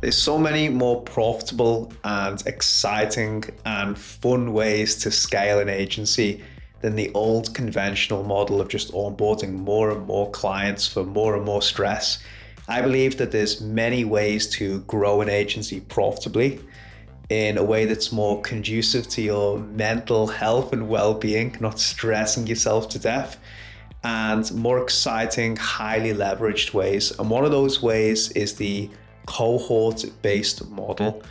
There's so many more profitable and exciting and fun ways to scale an agency than the old conventional model of just onboarding more and more clients for more and more stress. I believe that there's many ways to grow an agency profitably in a way that's more conducive to your mental health and well-being, not stressing yourself to death, and more exciting, highly leveraged ways. And one of those ways is the cohort-based model.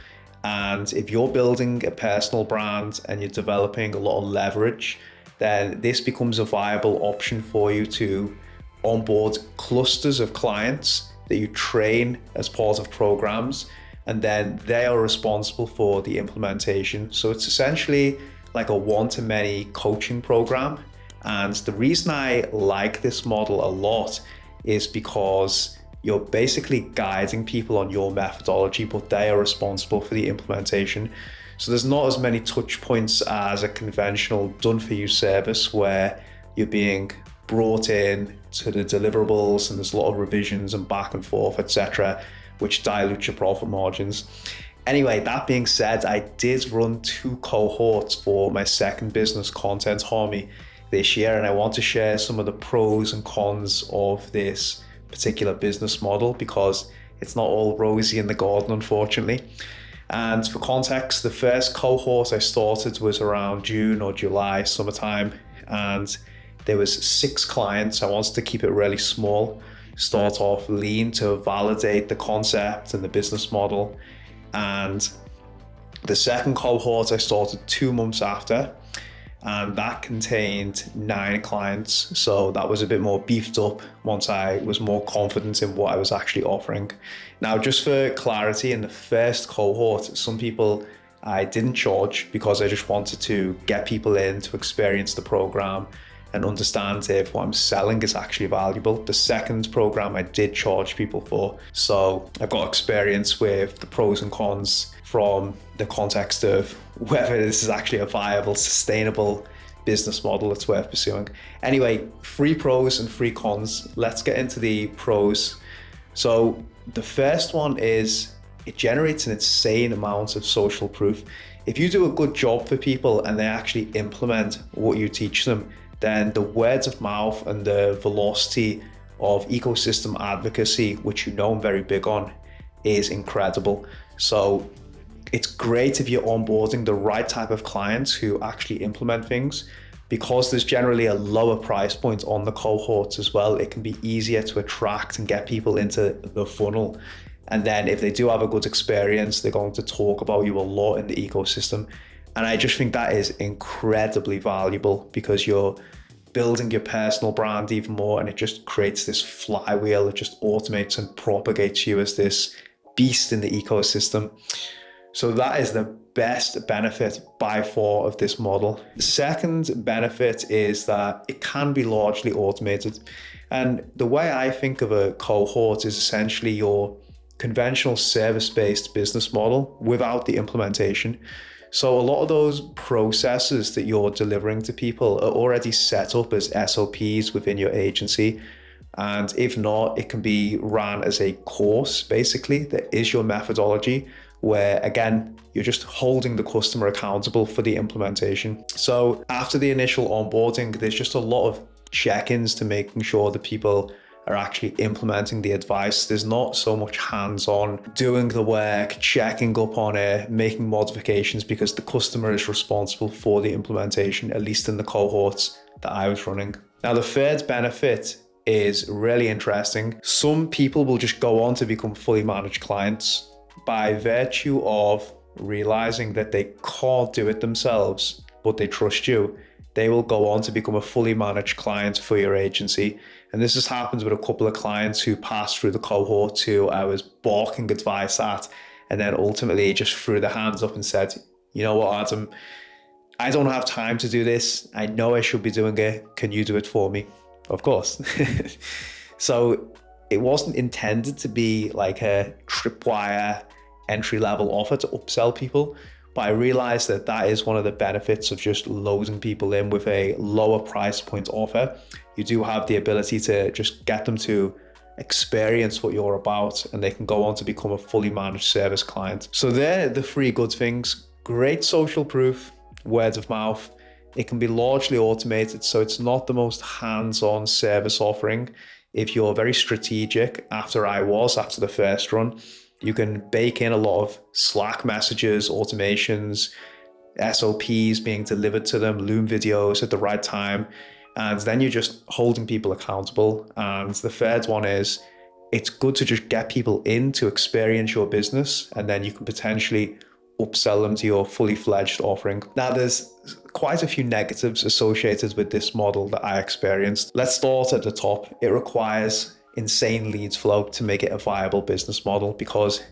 And if you're building a personal brand and you're developing a lot of leverage, then this becomes a viable option for you to onboard clusters of clients that you train as part of programs, and then they are responsible for the implementation. So it's essentially like a one-to-many coaching program. And the reason I like this model a lot is because you're basically guiding people on your methodology, but they are responsible for the implementation. So there's not as many touch points as a conventional done-for-you service where you're being brought in to the deliverables and there's a lot of revisions and back and forth, etc., which dilute your profit margins. Anyway, that being said, I did run 2 cohorts for my second business, Content Army, this year, and I want to share some of the pros and cons of this particular business model because it's not all rosy in the garden, unfortunately. And for context, the first cohort I started was around June or July, summertime, and there was 6 clients. I wanted to keep it really small, start off lean to validate the concept and the business model. And the second cohort I started 2 months after, and that contained 9 clients. So that was a bit more beefed up once I was more confident in what I was actually offering. Now, just for clarity, in the first cohort, some people I didn't charge because I just wanted to get people in to experience the program and understand if what I'm selling is actually valuable. The second program I did charge people for. So I've got experience with the pros and cons from the context of whether this is actually a viable, sustainable business model that's worth pursuing. Anyway, 3 pros and 3 cons. Let's get into the pros. So the first one is it generates an insane amount of social proof. If you do a good job for people and they actually implement what you teach them, then the words of mouth and the velocity of ecosystem advocacy, which you know I'm very big on, is incredible. So it's great if you're onboarding the right type of clients who actually implement things, because there's generally a lower price point on the cohorts as well. It can be easier to attract and get people into the funnel. And then if they do have a good experience, they're going to talk about you a lot in the ecosystem. And I just think that is incredibly valuable because you're building your personal brand even more, and it just creates this flywheel. It just automates and propagates you as this beast in the ecosystem. So that is the best benefit by far of this model. The second benefit is that it can be largely automated. And the way I think of a cohort is essentially your conventional service-based business model without the implementation. So a lot of those processes that you're delivering to people are already set up as SOPs within your agency. And if not, it can be ran as a course, basically, that is your methodology, where again, you're just holding the customer accountable for the implementation. So after the initial onboarding, there's just a lot of check-ins to making sure that people are actually implementing the advice. There's not so much hands-on doing the work, checking up on it, making modifications, because the customer is responsible for the implementation, at least in the cohorts that I was running. Now, the third benefit is really interesting. Some people will just go on to become fully managed clients by virtue of realizing that they can't do it themselves, but they trust you. They will go on to become a fully managed client for your agency. And this has happened with a couple of clients who passed through the cohort who I was barking advice at, and then ultimately just threw their hands up and said, you know what, Adam, I don't have time to do this. I know I should be doing it. Can you do it for me? Of course. So it wasn't intended to be like a tripwire entry-level offer to upsell people, but I realized that that is one of the benefits of just loading people in with a lower price point offer. You do have the ability to just get them to experience what you're about, and they can go on to become a fully managed service client. So they're the three good things. Great social proof, word of mouth. It can be largely automated, so it's not the most hands-on service offering. If you're very strategic, after the first run, you can bake in a lot of Slack messages, automations, SOPs being delivered to them, Loom videos at the right time, and then you're just holding people accountable. And the third one is, it's good to just get people in to experience your business, and then you can potentially upsell them to your fully fledged offering. Now, there's quite a few negatives associated with this model that I experienced. Let's start at the top. It requires insane leads flow to make it a viable business model, because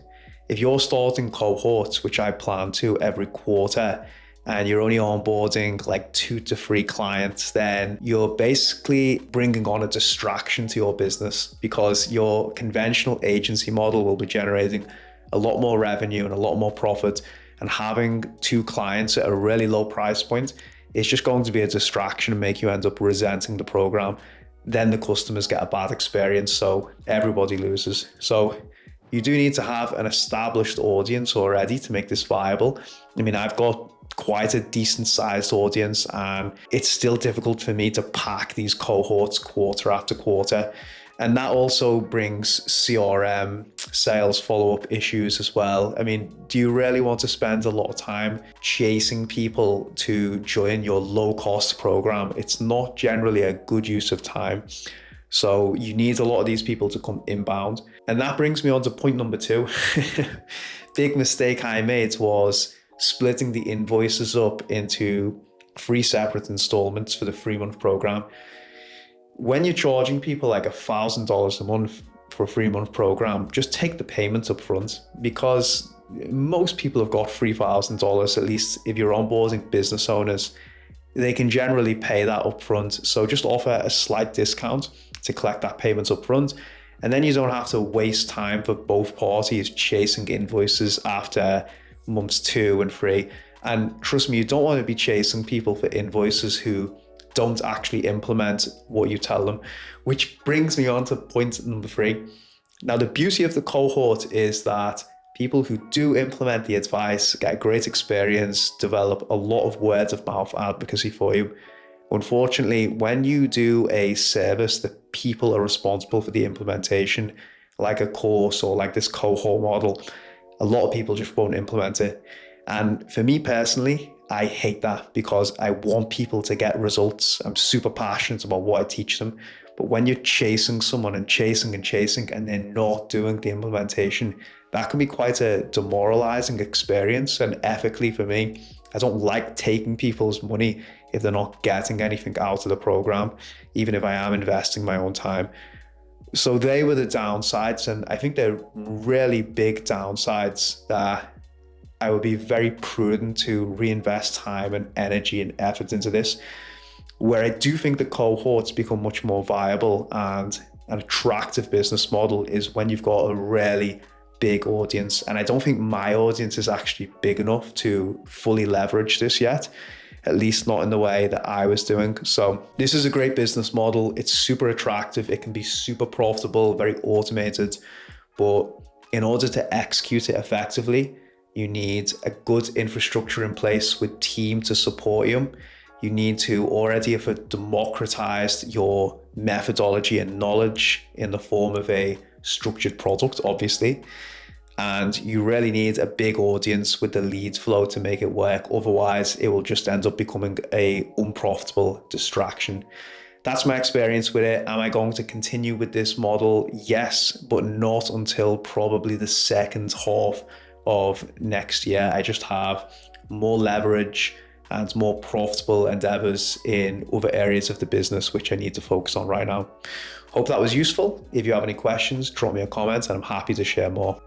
if you're starting cohorts, which I plan to every quarter, and you're only onboarding like 2 to 3 clients, then you're basically bringing on a distraction to your business, because your conventional agency model will be generating a lot more revenue and a lot more profit, and having 2 clients at a really low price point is just going to be a distraction and make you end up resenting the program. Then the customers get a bad experience, so everybody loses. So you do need to have an established audience already to make this viable. I mean, I've got quite a decent sized audience, and it's still difficult for me to pack these cohorts quarter after quarter. And that also brings CRM, sales follow-up issues as well. I mean, do you really want to spend a lot of time chasing people to join your low-cost program? It's not generally a good use of time. So you need a lot of these people to come inbound. And that brings me on to point number 2. Big mistake I made was splitting the invoices up into 3 separate installments for the 3-month program. When you're charging people like $1,000 a month for a 3-month program, just take the payment up front, because most people have got $3,000, at least if you're onboarding business owners, they can generally pay that up front. So just offer a slight discount to collect that payment up front. And then you don't have to waste time for both parties chasing invoices after months 2 and 3. And trust me, you don't want to be chasing people for invoices who don't actually implement what you tell them. Which brings me on to point number 3. Now, the beauty of the cohort is that people who do implement the advice get a great experience, develop a lot of word of mouth advocacy for you. Unfortunately, when you do a service that people are responsible for the implementation, like a course or like this cohort model, a lot of people just won't implement it. And for me personally, I hate that, because I want people to get results. I'm super passionate about what I teach them. But when you're chasing someone and chasing and they're not doing the implementation, that can be quite a demoralizing experience. And ethically for me, I don't like taking people's money if they're not getting anything out of the program, even if I am investing my own time. So they were the downsides, and I think they're really big downsides that I would be very prudent to reinvest time and energy and effort into this. Where I do think the cohorts become much more viable and an attractive business model is when you've got a really big audience. And I don't think my audience is actually big enough to fully leverage this yet, at least not in the way that I was doing. So this is a great business model. It's super attractive. It can be super profitable, very automated. But in order to execute it effectively, you need a good infrastructure in place with team to support you. You need to already have democratized your methodology and knowledge in the form of a structured product, obviously. And you really need a big audience with the lead flow to make it work. Otherwise, it will just end up becoming a unprofitable distraction. That's my experience with it. Am I going to continue with this model? Yes, but not until probably the second half of next year. I just have more leverage and more profitable endeavors in other areas of the business, which I need to focus on right now. Hope that was useful. If you have any questions, drop me a comment and I'm happy to share more.